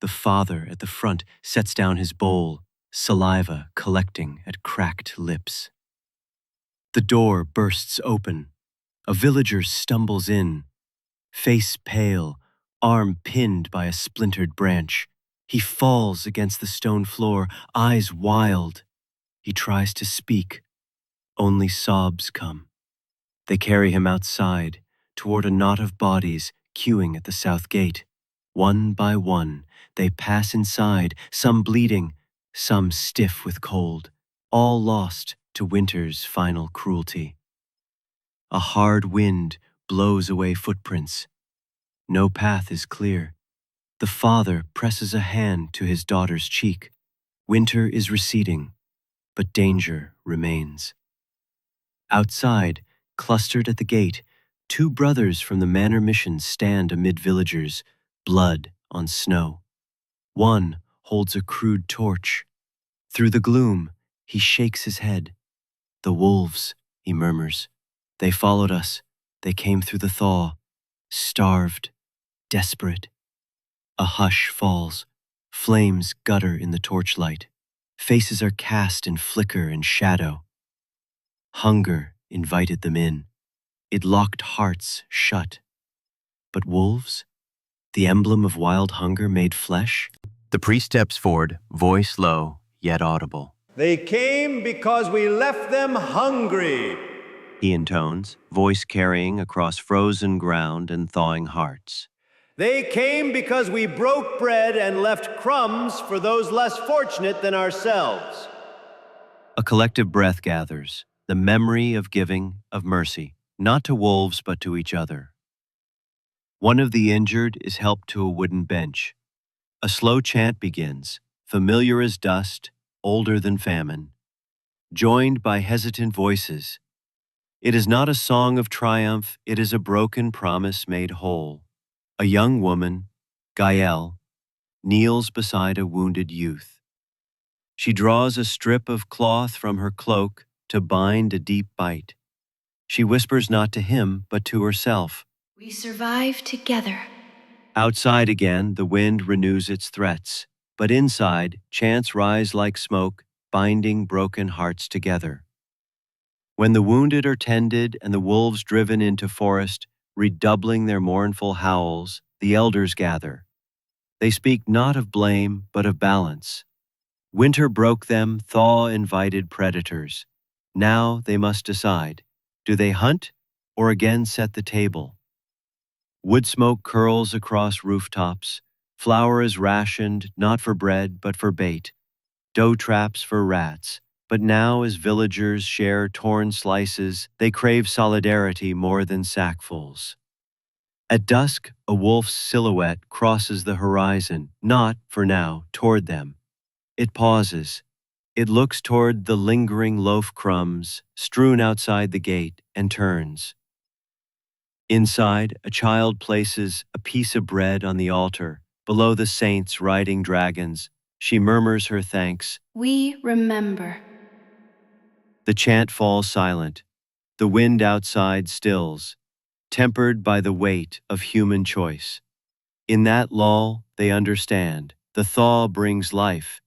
The father at the front sets down his bowl, saliva collecting at cracked lips. The door bursts open. A villager stumbles in, face pale, arm pinned by a splintered branch. He falls against the stone floor, eyes wild. He tries to speak. Only sobs come. They carry him outside, toward a knot of bodies queuing at the south gate. One by one, they pass inside, some bleeding, some stiff with cold, all lost to winter's final cruelty. A hard wind blows away footprints. No path is clear. The father presses a hand to his daughter's cheek. Winter is receding, but danger remains. Outside, clustered at the gate, two brothers from the manor mission stand amid villagers, blood on snow. One holds a crude torch. Through the gloom, he shakes his head. "The wolves," he murmurs. "They followed us. They came through the thaw. Starved, desperate." A hush falls. Flames gutter in the torchlight. Faces are cast in flicker and shadow. Hunger invited them in. It locked hearts shut. But wolves? The emblem of wild hunger made flesh? The priest steps forward, voice low, yet audible. "They came because we left them hungry," He intones, voice carrying across frozen ground and thawing hearts. "They came because we broke bread and left crumbs for those less fortunate than ourselves." A collective breath gathers, the memory of giving, of mercy, not to wolves but to each other. One of the injured is helped to a wooden bench. A slow chant begins, familiar as dust, older than famine, joined by hesitant voices. It is not a song of triumph, it is a broken promise made whole. A young woman, Kael, kneels beside a wounded youth. She draws a strip of cloth from her cloak to bind a deep bite. She whispers not to him, but to herself. We survive together. Outside again, the wind renews its threats, but inside, chants rise like smoke, binding broken hearts together. When the wounded are tended and the wolves driven into forest, redoubling their mournful howls, the elders gather. They speak not of blame, but of balance. Winter broke them, thaw invited predators. Now they must decide. Do they hunt or again set the table? Wood smoke curls across rooftops. Flour is rationed, not for bread, but for bait. Dough traps for rats. But now as villagers share torn slices, they crave solidarity more than sackfuls. At dusk, a wolf's silhouette crosses the horizon, not, for now, toward them. It pauses. It looks toward the lingering loaf crumbs strewn outside the gate and turns. Inside, a child places a piece of bread on the altar. Below the saints riding dragons, she murmurs her thanks. We remember. The chant falls silent. The wind outside stills, tempered by the weight of human choice. In that lull, they understand. The thaw brings life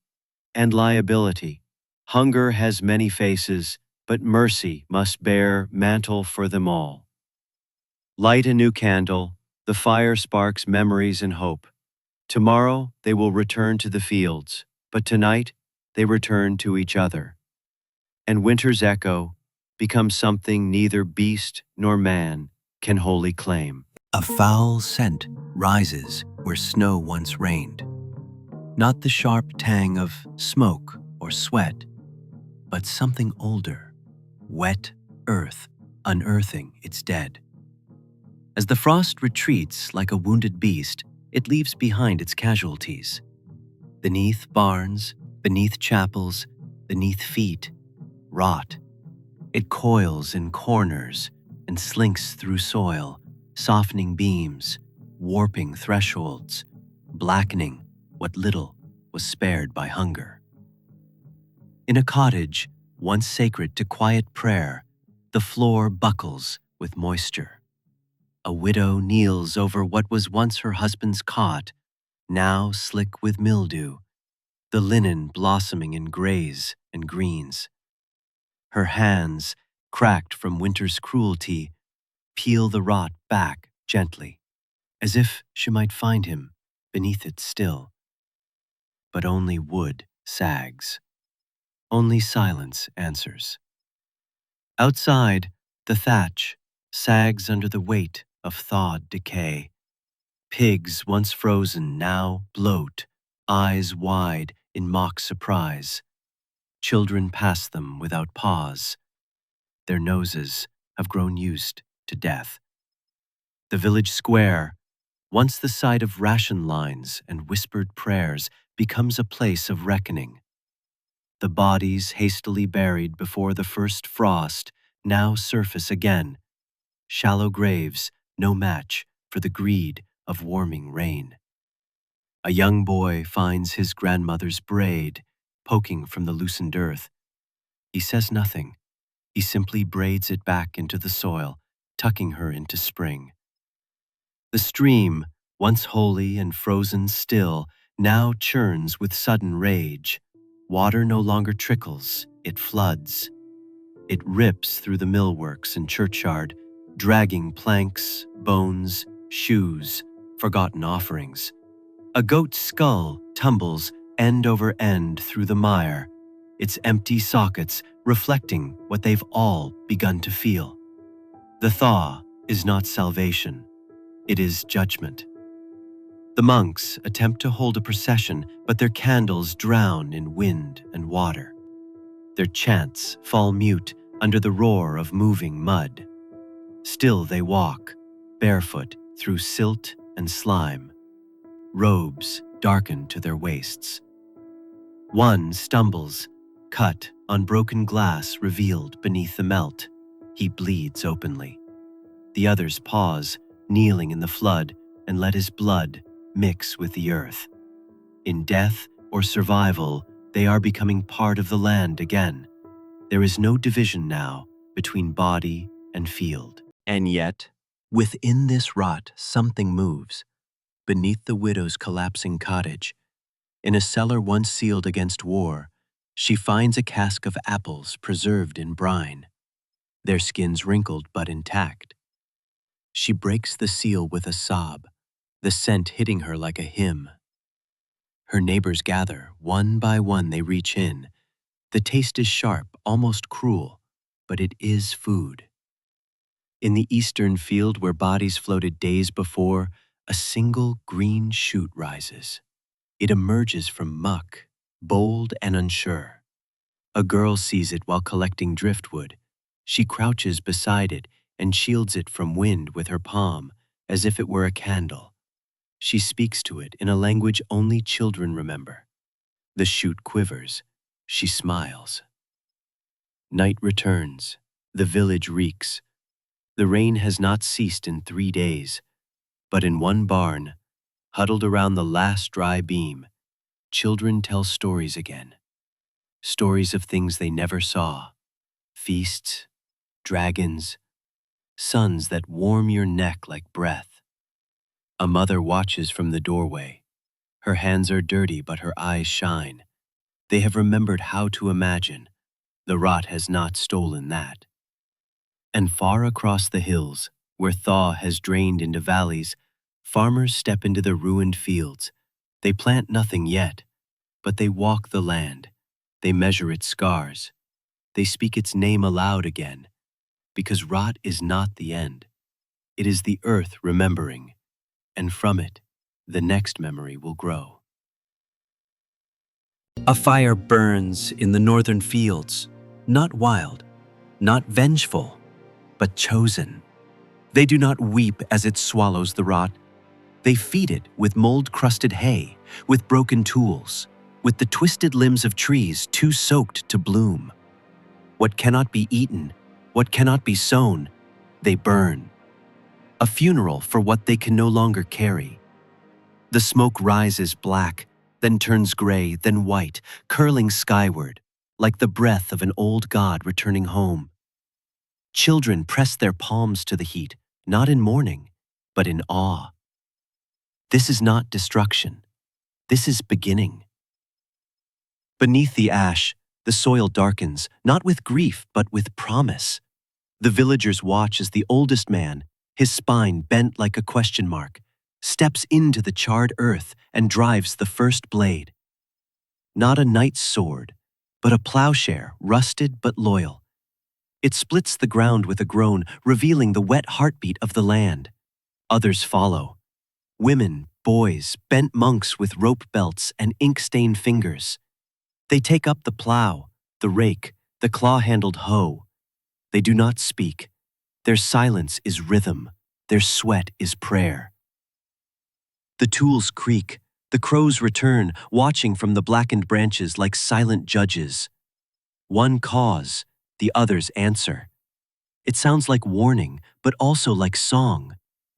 and liability. Hunger has many faces, but mercy must bear mantle for them all. Light a new candle, the fire sparks memories and hope. Tomorrow they will return to the fields, but tonight they return to each other. And winter's echo becomes something neither beast nor man can wholly claim. A foul scent rises where snow once reigned. Not the sharp tang of smoke or sweat, but something older, wet earth unearthing its dead. As the frost retreats like a wounded beast, it leaves behind its casualties. Beneath barns, beneath chapels, beneath feet, rot. It coils in corners and slinks through soil, softening beams, warping thresholds, blackening what little was spared by hunger. In a cottage, once sacred to quiet prayer, the floor buckles with moisture. A widow kneels over what was once her husband's cot, now slick with mildew, the linen blossoming in grays and greens. Her hands, cracked from winter's cruelty, peel the rot back gently, as if she might find him beneath it still. But only wood sags. Only silence answers. Outside, the thatch sags under the weight of thawed decay. Pigs once frozen now bloat, eyes wide in mock surprise. Children pass them without pause. Their noses have grown used to death. The village square, once the site of ration lines and whispered prayers, becomes a place of reckoning. The bodies hastily buried before the first frost now surface again, shallow graves no match for the greed of warming rain. A young boy finds his grandmother's braid poking from the loosened earth. He says nothing. He simply braids it back into the soil, tucking her into spring. The stream, once holy and frozen still, now churns with sudden rage. Water no longer trickles, it floods. It rips through the millworks and churchyard, dragging planks, bones, shoes, forgotten offerings. A goat's skull tumbles end over end through the mire, its empty sockets reflecting what they've all begun to feel. The thaw is not salvation, it is judgment. The monks attempt to hold a procession, but their candles drown in wind and water. Their chants fall mute under the roar of moving mud. Still they walk, barefoot, through silt and slime. Robes darken to their waists. One stumbles, cut on broken glass revealed beneath the melt. He bleeds openly. The others pause, kneeling in the flood, and let his blood mix with the earth. In death or survival, they are becoming part of the land again. There is no division now between body and field. And yet, within this rot, something moves. Beneath the widow's collapsing cottage, in a cellar once sealed against war, she finds a cask of apples preserved in brine, their skins wrinkled but intact. She breaks the seal with a sob, the scent hitting her like a hymn. Her neighbors gather, one by one they reach in. The taste is sharp, almost cruel, but it is food. In the eastern field where bodies floated days before, a single green shoot rises. It emerges from muck, bold and unsure. A girl sees it while collecting driftwood. She crouches beside it and shields it from wind with her palm, as if it were a candle. She speaks to it in a language only children remember. The shoot quivers. She smiles. Night returns. The village reeks. The rain has not ceased in 3 days, but in one barn, huddled around the last dry beam, children tell stories again. Stories of things they never saw. Feasts, dragons, suns that warm your neck like breath. A mother watches from the doorway. Her hands are dirty, but her eyes shine. They have remembered how to imagine. The rot has not stolen that. And far across the hills, where thaw has drained into valleys, farmers step into the ruined fields. They plant nothing yet, but they walk the land. They measure its scars. They speak its name aloud again, because rot is not the end. It is the earth remembering, and from it, the next memory will grow. A fire burns in the northern fields, not wild, not vengeful, but chosen. They do not weep as it swallows the rot. They feed it with mold-crusted hay, with broken tools, with the twisted limbs of trees too soaked to bloom. What cannot be eaten, what cannot be sown, they burn. A funeral for what they can no longer carry. The smoke rises black, then turns gray, then white, curling skyward, like the breath of an old god returning home. Children press their palms to the heat, not in mourning, but in awe. This is not destruction. This is beginning. Beneath the ash, the soil darkens, not with grief, but with promise. The villagers watch as the oldest man, his spine bent like a question mark, steps into the charred earth and drives the first blade. Not a knight's sword, but a plowshare, rusted but loyal. It splits the ground with a groan, revealing the wet heartbeat of the land. Others follow. Women, boys, bent monks with rope belts and ink-stained fingers. They take up the plow, the rake, the claw-handled hoe. They do not speak. Their silence is rhythm. Their sweat is prayer. The tools creak. The crows return, watching from the blackened branches like silent judges. One caws, the others answer. It sounds like warning, but also like song.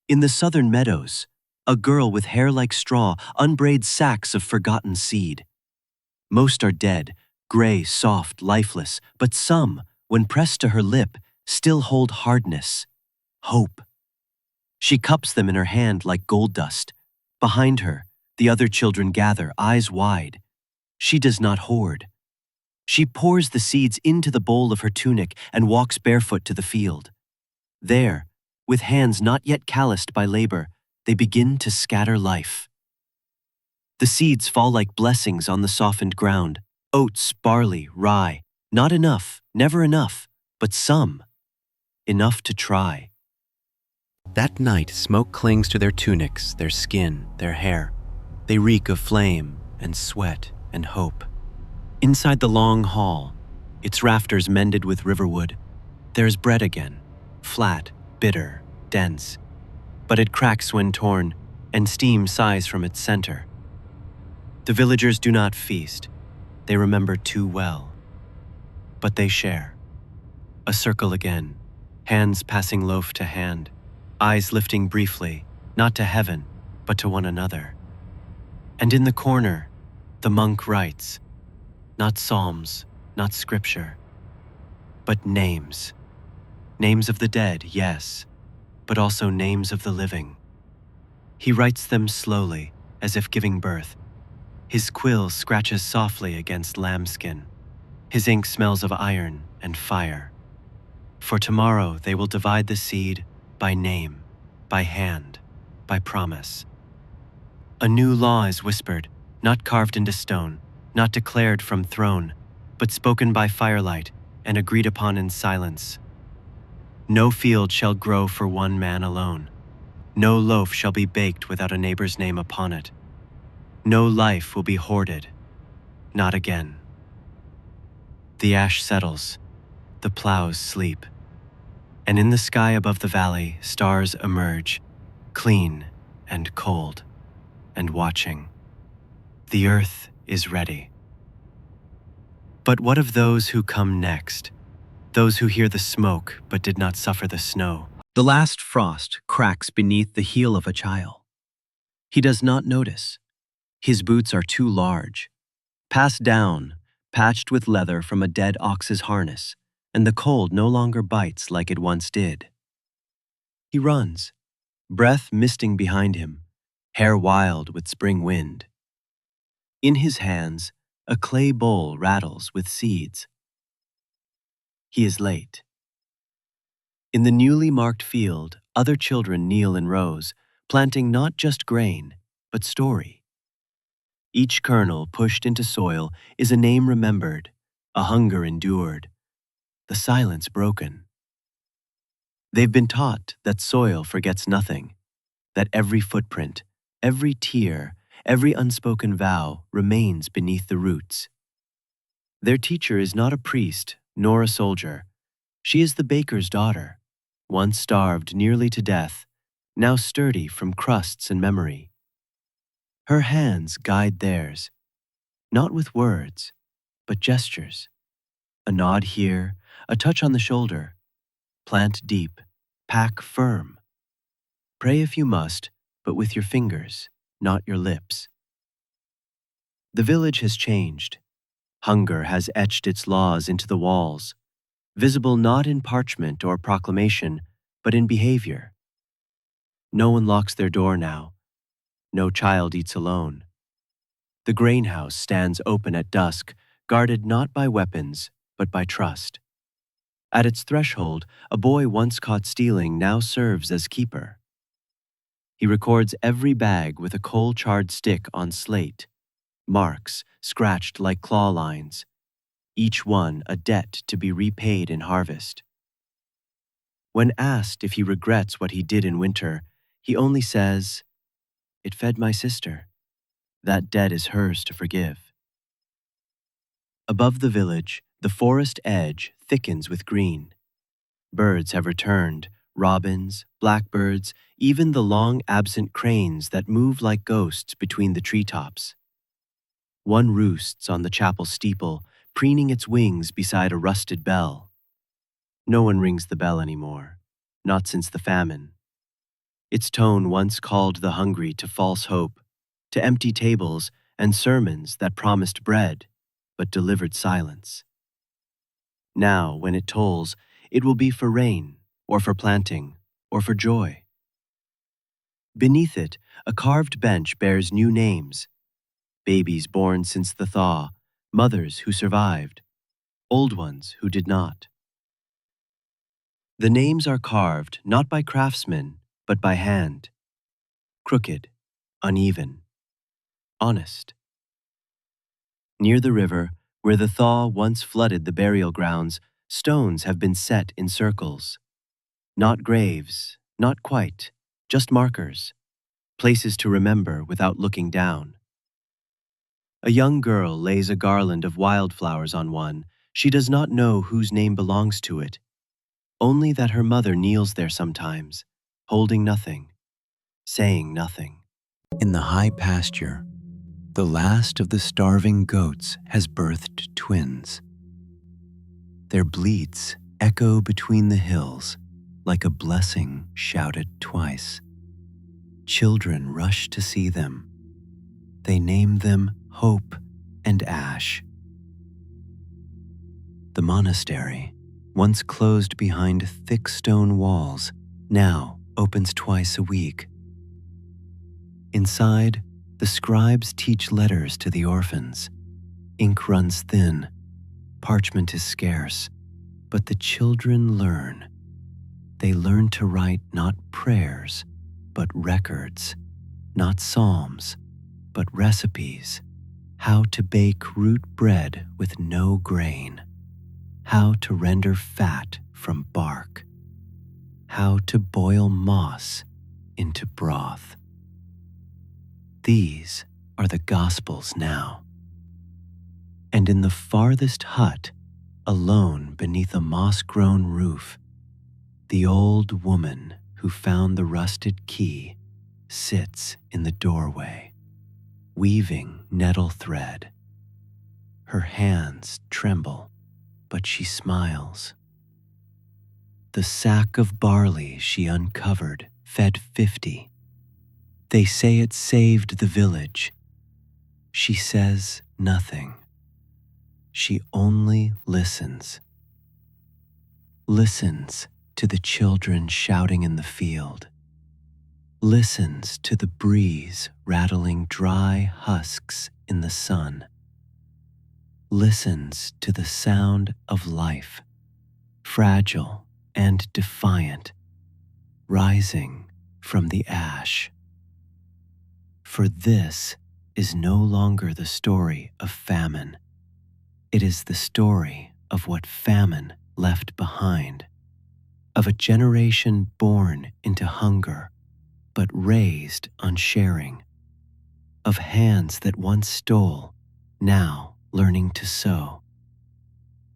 In the southern meadows, a girl with hair like straw unbraids sacks of forgotten seed. Most are dead, gray, soft, lifeless, but some, when pressed to her lip, still hold hardness, hope. She cups them in her hand like gold dust. Behind her, the other children gather, eyes wide. She does not hoard. She pours the seeds into the bowl of her tunic and walks barefoot to the field. There, with hands not yet calloused by labor, they begin to scatter life. The seeds fall like blessings on the softened ground. Oats, barley, rye. Not enough, never enough, but some. Enough to try. That night, smoke clings to their tunics, their skin, their hair. They reek of flame and sweat and hope. Inside the long hall, its rafters mended with riverwood, there is bread again, flat, bitter, dense. but it cracks when torn, and steam sighs from its center. The villagers do not feast. They remember too well. But they share. A circle again, hands passing loaf to hand, eyes lifting briefly, not to heaven, but to one another. And in the corner, the monk writes, not psalms, not scripture, but names. Names of the dead, yes, but also names of the living. He writes them slowly, as if giving birth. His quill scratches softly against lambskin. His ink smells of iron and fire. For tomorrow they will divide the seed by name, by hand, by promise. A new law is whispered, not carved into stone, not declared from throne, but spoken by firelight and agreed upon in silence. No field shall grow for one man alone. No loaf shall be baked without a neighbor's name upon it. No life will be hoarded, not again. The ash settles, the plows sleep, and in the sky above the valley, stars emerge, clean and cold, and watching. The earth is ready. But what of those who come next? Those who hear the smoke but did not suffer the snow? The last frost cracks beneath the heel of a child. He does not notice. His boots are too large, passed down, patched with leather from a dead ox's harness, and the cold no longer bites like it once did. He runs, breath misting behind him, hair wild with spring wind. In his hands, a clay bowl rattles with seeds. He is late. In the newly marked field, other children kneel in rows, planting not just grain, but story. Each kernel pushed into soil is a name remembered, a hunger endured, the silence broken. They've been taught that soil forgets nothing, that every footprint, every tear, every unspoken vow remains beneath the roots. Their teacher is not a priest nor a soldier. She is the baker's daughter, once starved nearly to death, now sturdy from crusts and memory. Her hands guide theirs, not with words, but gestures. A nod here, a touch on the shoulder. Plant deep, pack firm. Pray if you must, but with your fingers, not your lips. The village has changed. Hunger has etched its laws into the walls, visible not in parchment or proclamation, but in behavior. No one locks their door now. No child eats alone. The grain house stands open at dusk, guarded not by weapons, but by trust. At its threshold, a boy once caught stealing now serves as keeper. He records every bag with a coal-charred stick on slate, marks scratched like claw lines, each one a debt to be repaid in harvest. When asked if he regrets what he did in winter, he only says, "It fed my sister. That debt is hers to forgive." Above the village, the forest edge thickens with green. Birds have returned, robins, blackbirds, even the long-absent cranes that move like ghosts between the treetops. One roosts on the chapel steeple, preening its wings beside a rusted bell. No one rings the bell anymore, not since the famine. Its tone once called the hungry to false hope, to empty tables and sermons that promised bread, but delivered silence. Now, when it tolls, it will be for rain, or for planting, or for joy. Beneath it, a carved bench bears new names. Babies born since the thaw, mothers who survived, old ones who did not. The names are carved not by craftsmen, but by hand. Crooked, uneven, honest. Near the river, where the thaw once flooded the burial grounds, stones have been set in circles. Not graves, not quite, just markers, places to remember without looking down. A young girl lays a garland of wildflowers on one. She does not know whose name belongs to it, only that her mother kneels there sometimes, holding nothing, saying nothing. In the high pasture, the last of the starving goats has birthed twins. Their bleats echo between the hills like a blessing shouted twice. Children rush to see them. They name them Hope and Ash. The monastery, once closed behind thick stone walls, now opens twice a week. Inside, the scribes teach letters to the orphans. Ink runs thin, parchment is scarce, but the children learn. They learn to write not prayers, but records, not psalms, but recipes, how to bake root bread with no grain, how to render fat from bark, how to boil moss into broth. These are the Gospels now. And in the farthest hut, alone beneath a moss-grown roof, the old woman who found the rusted key sits in the doorway, weaving nettle thread. Her hands tremble, but she smiles. The sack of barley she uncovered fed 50. They say it saved the village. She says nothing. She only listens. Listens to the children shouting in the field. Listens to the breeze rattling dry husks in the sun. Listens to the sound of life, fragile and defiant, rising from the ash. For this is no longer the story of famine. It is the story of what famine left behind, of a generation born into hunger, but raised on sharing, of hands that once stole, now learning to sew,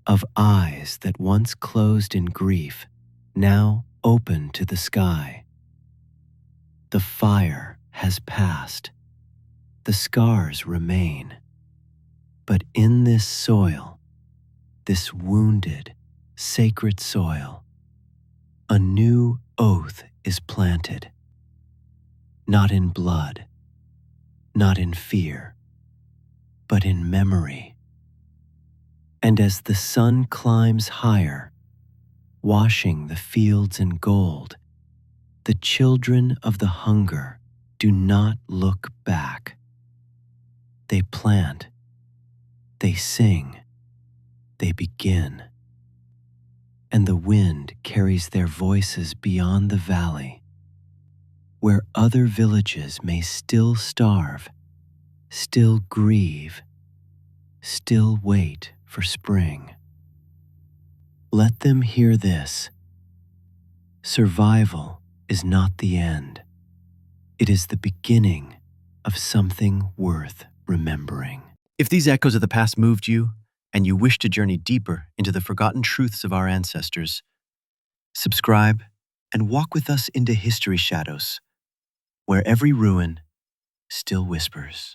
of eyes that once closed in grief, now open to the sky. The fire has passed, the scars remain, but in this soil, this wounded, sacred soil, a new oath is planted, not in blood, not in fear, but in memory. And as the sun climbs higher, washing the fields in gold, the children of the hunger do not look back. They plant, they sing, they begin. And the wind carries their voices beyond the valley, where other villages may still starve, still grieve, still wait for spring. Let them hear this. Survival is not the end. It is the beginning of something worth remembering. If these echoes of the past moved you, and you wish to journey deeper into the forgotten truths of our ancestors, subscribe and walk with us into history's shadows, where every ruin still whispers.